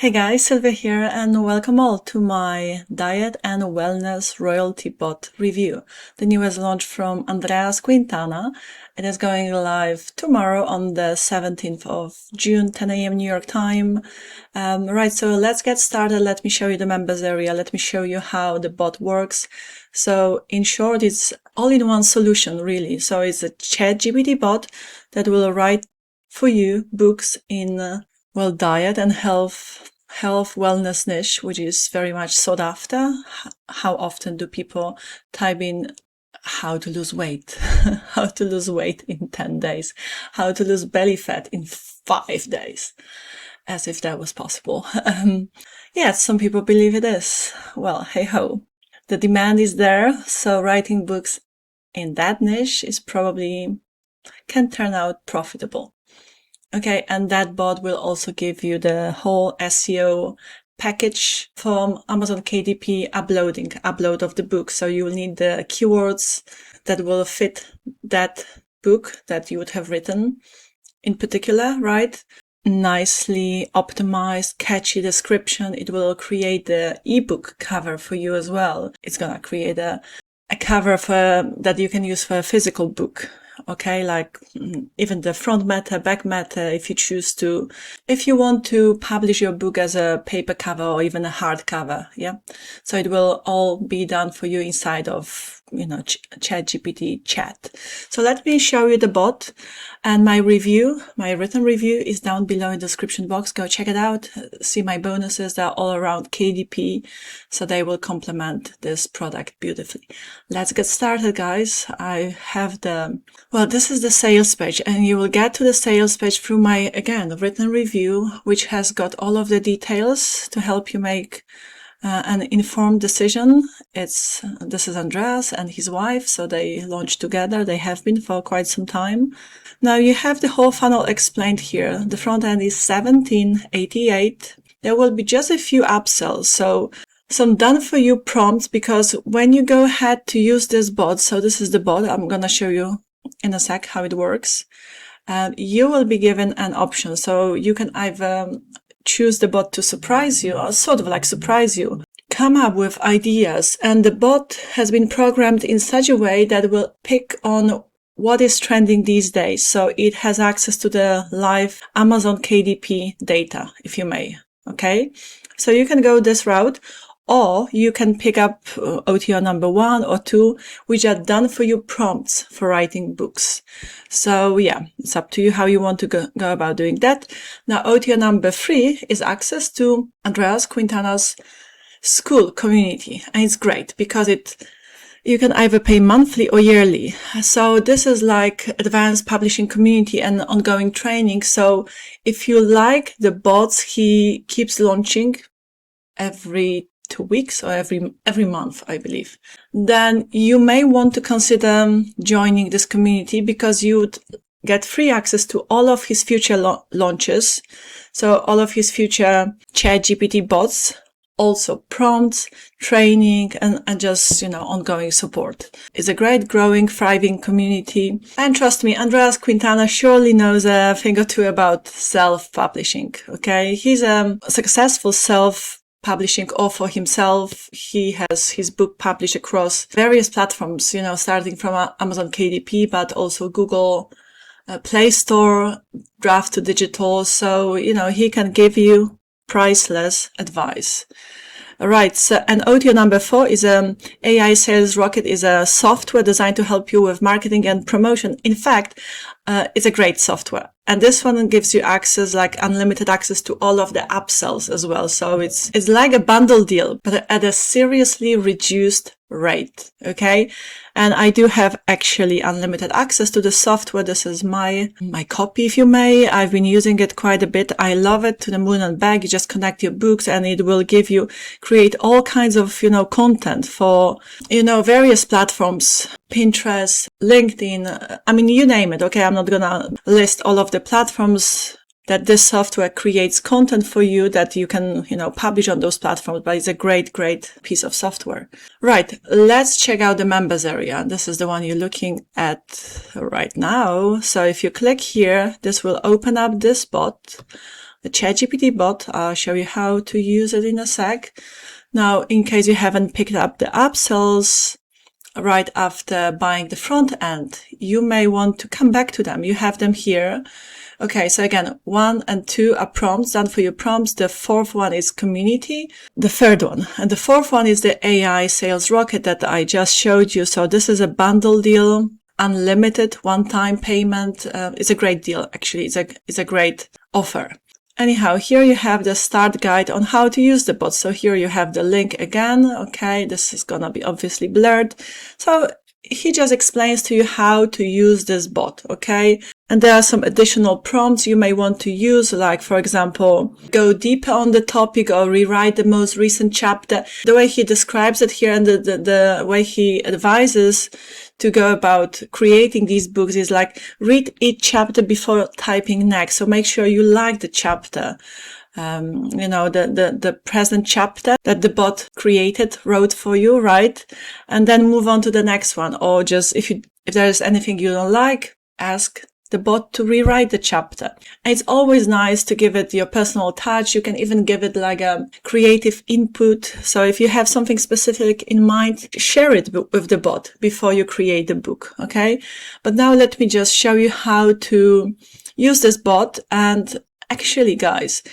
Hey guys, Sylvia here and welcome all to my Diet and Wellness Royalty Bot review. The newest launch from Andreas Quintana. It is going live tomorrow on the 17th of June, 10 a.m. New York time. Right, so let's get started. Let me show you the members area. Let me show you how the bot works. So in short, it's all-in-one solution, really. So it's a ChatGPT bot that will write for you books in diet and health wellness niche, which is very much sought after. How often do people type in how to lose weight, how to lose weight in 10 days, how to lose belly fat in 5 days, as if that was possible. Yes, some people believe it is. Well, hey ho. The demand is there, so writing books in that niche is probably can turn out profitable. Okay, and that bot will also give you the whole SEO package from Amazon KDP upload of the book. So you will need the keywords that will fit that book that you would have written in particular, right? Nicely optimized, catchy description. It will create the ebook cover for you as well. It's gonna create a cover that you can use for a physical book. Okay, like even the front matter, back matter, if you want to publish your book as a paper cover or even a hardcover, yeah. So it will all be done for you inside of, ChatGPT chat. So let me show you the bot, and my written review is down below in the description box. Go check it out. See my bonuses. They're all around KDP, so they will complement this product beautifully. Let's get started, guys. I have this is the sales page, and you will get to the sales page through my, again, written review, which has got all of the details to help you make an informed decision. This is Andreas and his wife, so they launched together. They have been for quite some time. Now you have the whole funnel explained here. The front end is $17.88. There will be just a few upsells, so some done for you prompts, because when you go ahead to use this bot, so this is the bot, I'm gonna show you in a sec how it works. You will be given an option, so you can either choose the bot to surprise you, or sort of like surprise you, come up with ideas, and the bot has been programmed in such a way that it will pick on what is trending these days. So it has access to the live Amazon KDP data, if you may. Okay, so you can go this route, or you can pick up OTO number 1 or 2, which are done for you prompts for writing books. So yeah, it's up to you how you want to go about doing that. Now, OTO number 3 is access to Andreas Quintana's school community. And it's great because you can either pay monthly or yearly. So this is like advanced publishing community and ongoing training. So if you like the bots he keeps launching every 2 weeks or every month, I believe, then you may want to consider joining this community, because you would get free access to all of his future launches. So all of his future ChatGPT bots, also prompts, training, and just, ongoing support. It's a great, growing, thriving community. And trust me, Andreas Quintana surely knows a thing or two about self-publishing, okay? He's a successful self-publishing author himself. He has his book published across various platforms, starting from Amazon KDP, but also Google Play Store, Draft to Digital. So, he can give you priceless advice. All right. So, and OTO number 4 is AI Sales Rocket, is a software designed to help you with marketing and promotion. In fact, it's a great software. And this one gives you access, like unlimited access to all of the upsells as well. So it's like a bundle deal, but at a seriously reduced rate. Okay. And I do have actually unlimited access to the software. This is my copy, if you may. I've been using it quite a bit. I love it to the moon and back. You just connect your books and it will create all kinds of, content for, various platforms, Pinterest, LinkedIn. I mean, you name it. Okay. I'm not going to list all of the platforms that this software creates content for you that you can, publish on those platforms, but it's a great, great piece of software. Right. Let's check out the members area. This is the one you're looking at right now. So if you click here, this will open up this bot. the ChatGPT bot. I'll show you how to use it in a sec. Now, in case you haven't picked up the upsells right after buying the front end, you may want to come back to them. You have them here. Okay, so again, 1 and 2 are prompts, done for your prompts. The fourth one is community. The third one. And the fourth one is the AI sales rocket that I just showed you. So this is a bundle deal, unlimited one-time payment. It's a great deal, actually. It's a great offer. Anyhow, here you have the start guide on how to use the bot. So here you have the link again. Okay, this is gonna be obviously blurred. So he just explains to you how to use this bot, okay? And there are some additional prompts you may want to use, like, for example, go deeper on the topic or rewrite the most recent chapter. The way he describes it here and the way he advises to go about creating these books is like, read each chapter before typing next. So make sure you like the chapter. The present chapter that the bot wrote for you, right? And then move on to the next one. Or just if there is anything you don't like, ask the bot to rewrite the chapter. And it's always nice to give it your personal touch. You can even give it like a creative input. So if you have something specific in mind, share it with the bot before you create the book. Okay. But now let me just show you how to use this bot. And actually, guys,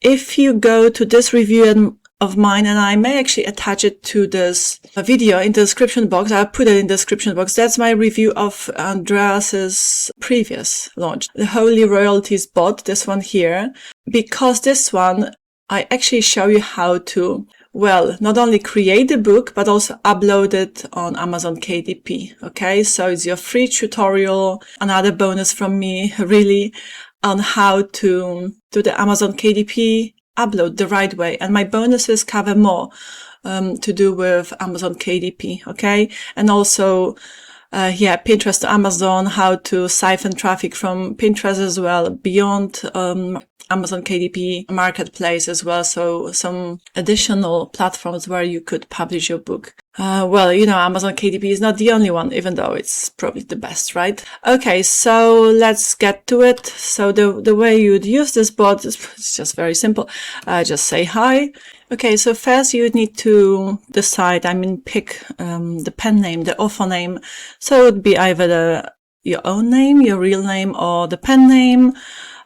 if you go to this review of mine, and I may actually attach it to this video in the description box. I'll put it in the description box. That's my review of Andreas's previous launch, the Holy Royalties Bot, this one here. Because this one, I actually show you how to, well, not only create the book, but also upload it on Amazon KDP. Okay, so it's your free tutorial, another bonus from me, really, on how to do the Amazon KDP upload the right way. And my bonuses cover more to do with Amazon KDP, okay? And also, Pinterest to Amazon, how to siphon traffic from Pinterest as well, beyond Amazon KDP marketplace as well. So some additional platforms where you could publish your book. Amazon KDP is not the only one, even though it's probably the best, right? Okay, so let's get to it. So the way you'd use this bot is just very simple. Just say hi. Okay, so first you need to decide, pick the pen name, the author name. So it would be either your own name, your real name, or the pen name.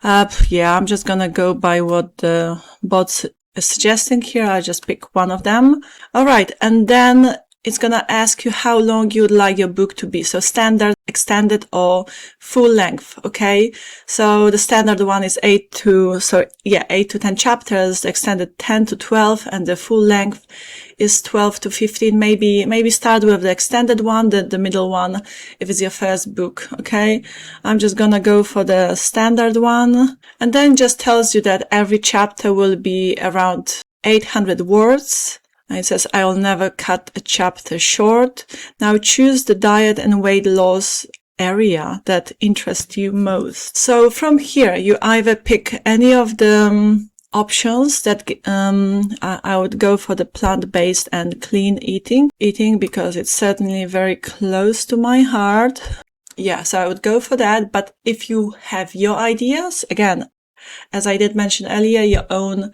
I'm just gonna go by what the bot's suggesting here. I just pick one of them. All right. And then it's going to ask you how long you would like your book to be. So standard, extended, or full length. Okay. So the standard one is 8 to 10 chapters, the extended 10 to 12, and the full length is 12 to 15. Maybe start with the extended one, the middle one, if it's your first book. Okay. I'm just going to go for the standard one. And then just tells you that every chapter will be around 800 words. And it says, I will never cut a chapter short. Now choose the diet and weight loss area that interests you most. So from here, you either pick any of the options that I would go for the plant-based and clean eating because it's certainly very close to my heart. Yeah, so I would go for that. But if you have your ideas, again, as I did mention earlier, your own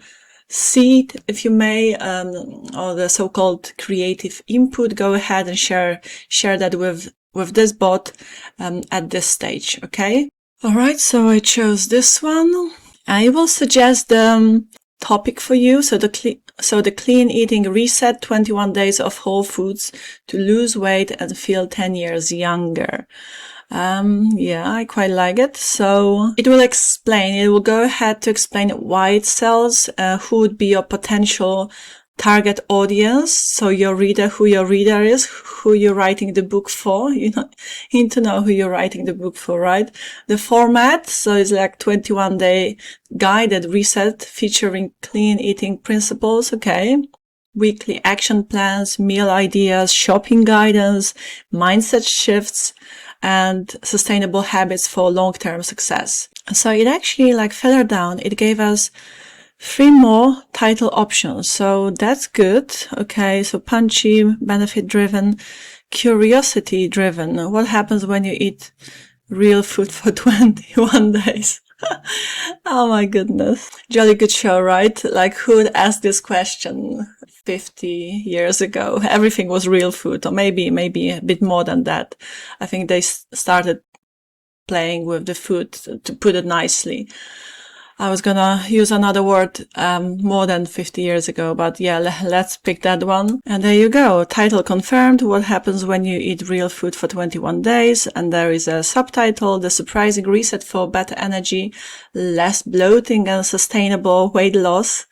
seed, if you may, or the so-called creative input, go ahead and share that with this bot at this stage. Okay. All right. So I chose this one. I will suggest the topic for you. So the clean eating reset, 21 days of whole foods to lose weight and feel 10 years younger. I quite like it. So it will go ahead to explain why it sells, who would be your potential target audience. So who your reader is, who you're writing the book for. You need to know who you're writing the book for, right? The format. So it's like 21-day guided reset featuring clean eating principles. Okay. Weekly action plans, meal ideas, shopping guidance, mindset shifts, and sustainable habits for long-term success. So it actually, further down, it gave us 3 more title options. So that's good. Okay. So punchy, benefit-driven, curiosity-driven. What happens when you eat real food for 21 days? Oh my goodness. Jolly good show, right? Like, who would ask this question 50 years ago? Everything was real food, or maybe a bit more than that. I think they started playing with the food, to put it nicely. I was gonna use another word more than 50 years ago, but yeah, let's pick that one. And there you go. Title confirmed. What happens when you eat real food for 21 days? And there is a subtitle, The Surprising Reset for Better Energy, Less Bloating and Sustainable Weight Loss.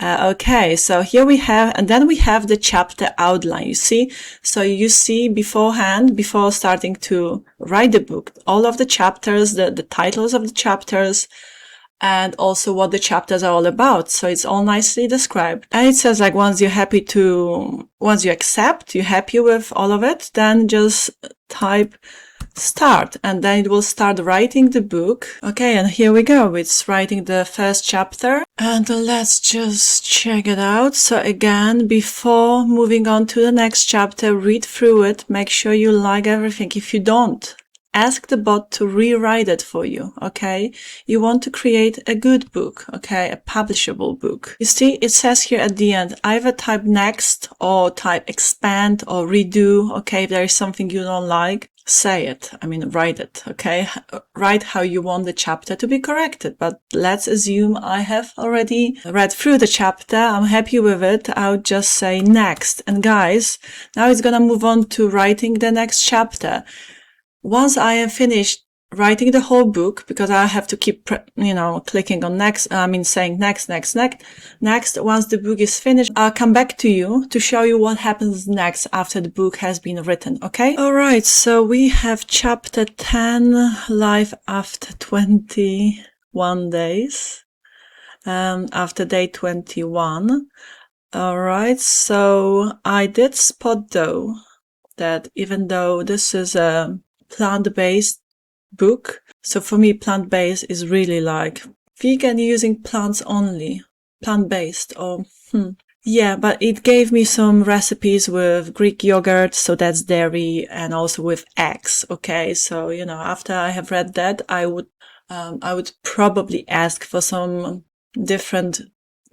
Okay, so here we have, and then we have the chapter outline, you see? So you see beforehand, before starting to write the book, all of the chapters, the titles of the chapters, and also what the chapters are all about. So it's all nicely described. And it says, like, once you accept, you're happy with all of it, then just type start, and then it will start writing the book. Okay, and here we go. It's writing the first chapter, and let's just check it out. So again, before moving on to the next chapter, read through it, make sure you like everything. If you don't, ask the bot to rewrite it for you, okay? You want to create a good book, okay? A publishable book. You see, it says here at the end, either type next or type expand or redo, okay? If there is something you don't like, say it. I mean, write it, okay? Write how you want the chapter to be corrected. But let's assume I have already read through the chapter. I'm happy with it. I would just say next. And guys, now it's gonna move on to writing the next chapter. Once I am finished writing the whole book, because I have to keep, clicking on next, saying next. Once the book is finished, I'll come back to you to show you what happens next after the book has been written, okay? Alright, so we have chapter 10, life after 21 days, after day 21. Alright, so I did spot though, that even though this is a plant-based book. So for me, plant-based is really like vegan using plants only. Plant-based Yeah, but it gave me some recipes with Greek yogurt, so that's dairy, and also with eggs. Okay, so, after I have read that, I would probably ask for some different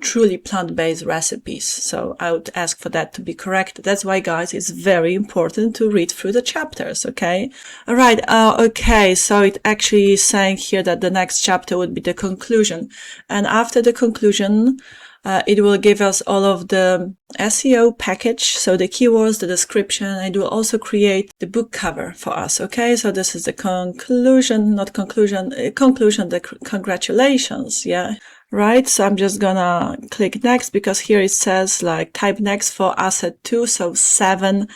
truly plant-based recipes. So I would ask for that to be correct. That's why, guys, it's very important to read through the chapters, okay? All right, okay, so it actually is saying here that the next chapter would be the conclusion. And after the conclusion, it will give us all of the SEO package, so the keywords, the description, and it will also create the book cover for us, okay? So this is the conclusion, the congratulations, yeah? Right, so I'm just gonna click next, because here it says like type next for asset 2, so 7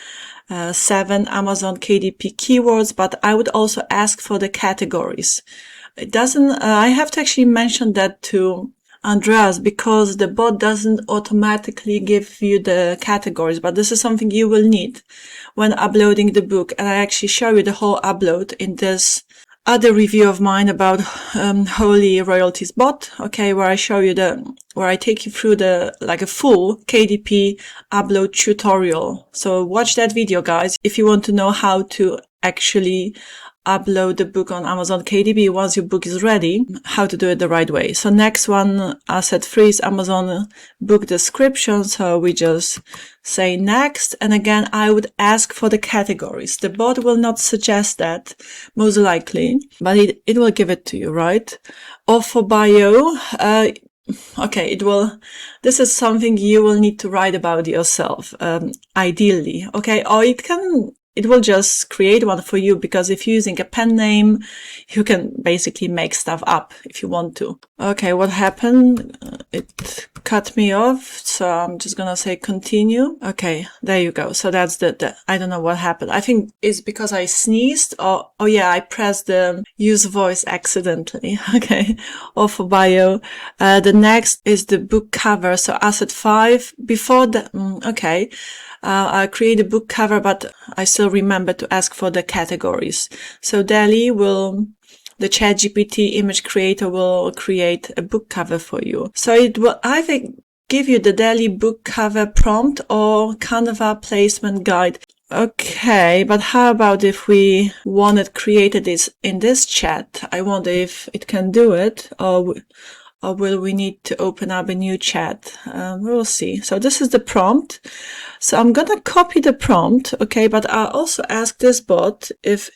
Amazon KDP keywords, but I would also ask for the categories. It doesn't, I have to actually mention that to Andreas, because the bot doesn't automatically give you the categories, but this is something you will need when uploading the book. And I actually show you the whole upload in this other review of mine about Holy Royalties Bot, okay, where I show you where I take you through a full KDP upload tutorial. So watch that video, guys, if you want to know how to actually upload the book on Amazon KDP once your book is ready, how to do it the right way. So next one, asset 3 is Amazon book description. So we just say next. And again, I would ask for the categories. The bot will not suggest that, most likely, but it will give it to you, right? Or for bio, okay, this is something you will need to write about yourself, ideally, okay? Or it will just create one for you, because if you're using a pen name, you can basically make stuff up if you want to. Okay, what happened? It cut me off, so I'm just gonna say continue. Okay, there you go. So that's I don't know what happened. I think it's because I sneezed, or, oh yeah, I pressed the use voice accidentally. Okay, or for bio. The next is the book cover. So asset 5, before the, okay. I create a book cover, but I still remember to ask for the categories. So the ChatGPT image creator will create a book cover for you. So it will either give you the daily book cover prompt or Canva placement guide. Okay, but how about if we wanted created this in this chat? I wonder if it can do it, or will we need to open up a new chat? We'll see. So this is the prompt. So I'm gonna copy the prompt, okay, but I'll also ask this bot if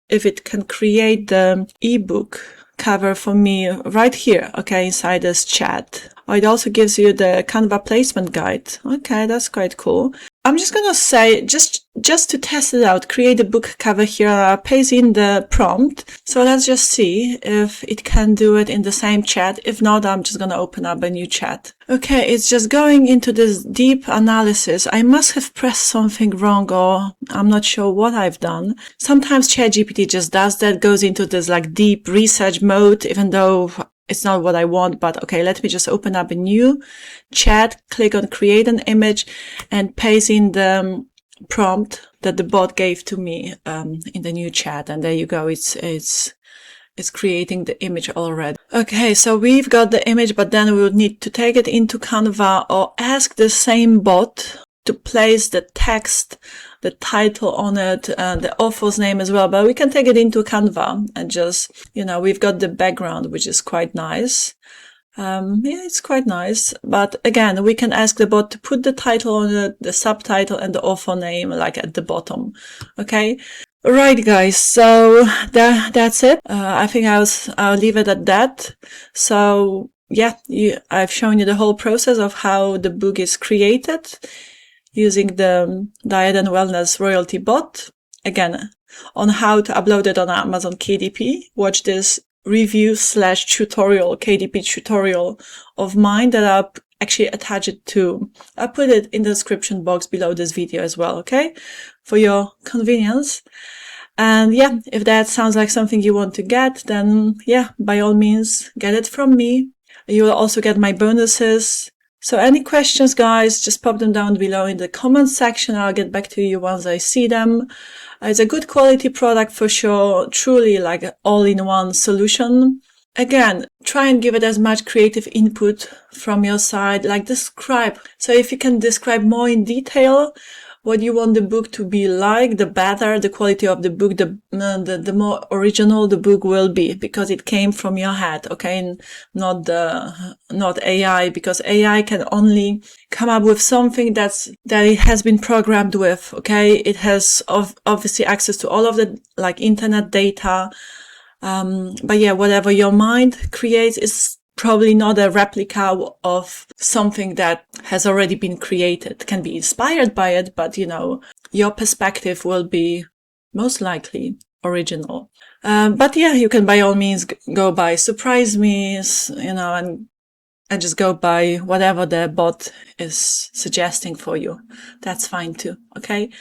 it can create the ebook cover for me right here, okay, inside this chat. Oh, it also gives you the Canva placement guide. Okay, that's quite cool. I'm just gonna say, just to test it out, create a book cover here, paste in the prompt. So let's just see if it can do it in the same chat. If not, I'm just gonna open up a new chat. Okay, it's just going into this deep analysis. I must have pressed something wrong, or I'm not sure what I've done. Sometimes ChatGPT just does that, goes into this like deep research mode, even though it's not what I want. But okay, let me just open up a new chat, click on create an image, and paste in the prompt that the bot gave to me in the new chat. And there you go. It's creating the image already. Okay, so we've got the image, but then we would need to take it into Canva or ask the same bot to place the text, the title on it, the author's name as well. But we can take it into Canva and just, we've got the background, which is quite nice. Yeah, it's quite nice. But again, we can ask the bot to put the title on it, the subtitle, and the author name like at the bottom. Okay. Right, guys. So that's it. I think I'll leave it at that. So yeah, I've shown you the whole process of how the book is created using the Diet and Wellness Royalty Bot. Again, on how to upload it on Amazon KDP. Watch this review/tutorial, KDP tutorial of mine that I'll actually attach it to. I'll put it in the description box below this video as well, okay? For your convenience. And yeah, if that sounds like something you want to get, then yeah, by all means, get it from me. You will also get my bonuses. So any questions, guys, just pop them down below in the comment section. I'll get back to you once I see them. It's a good quality product for sure. Truly like an all-in-one solution. Again, try and give it as much creative input from your side, like describe. So if you can describe more in detail what you want the book to be like, the better the quality of the book, the more original the book will be, because it came from your head, okay? And not AI, because AI can only come up with something that it has been programmed with, okay? It has obviously access to all of the like internet data. But yeah, whatever your mind creates is probably not a replica of something that has already been created. It can be inspired by it, but your perspective will be most likely original. But yeah, you can by all means go by surprise me, and just go by whatever the bot is suggesting for you. That's fine too, okay?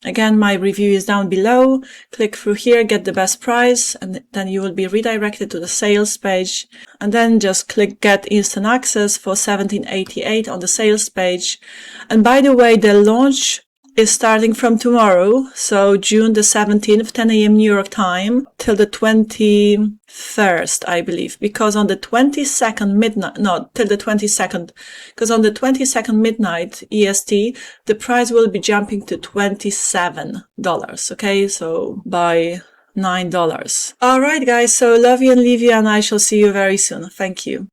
Again, my review is down below. Click through here, get the best price, and then you will be redirected to the sales page. And then just click get instant access for $17.88 on the sales page. And by the way, the launch is starting from tomorrow. So June the 17th, 10 a.m. New York time till the 21st, I believe, because on the 22nd midnight, no, till the 22nd, because on the 22nd midnight EST, the price will be jumping to $27. Okay. So by $9. All right, guys. So love you and leave you, and I shall see you very soon. Thank you.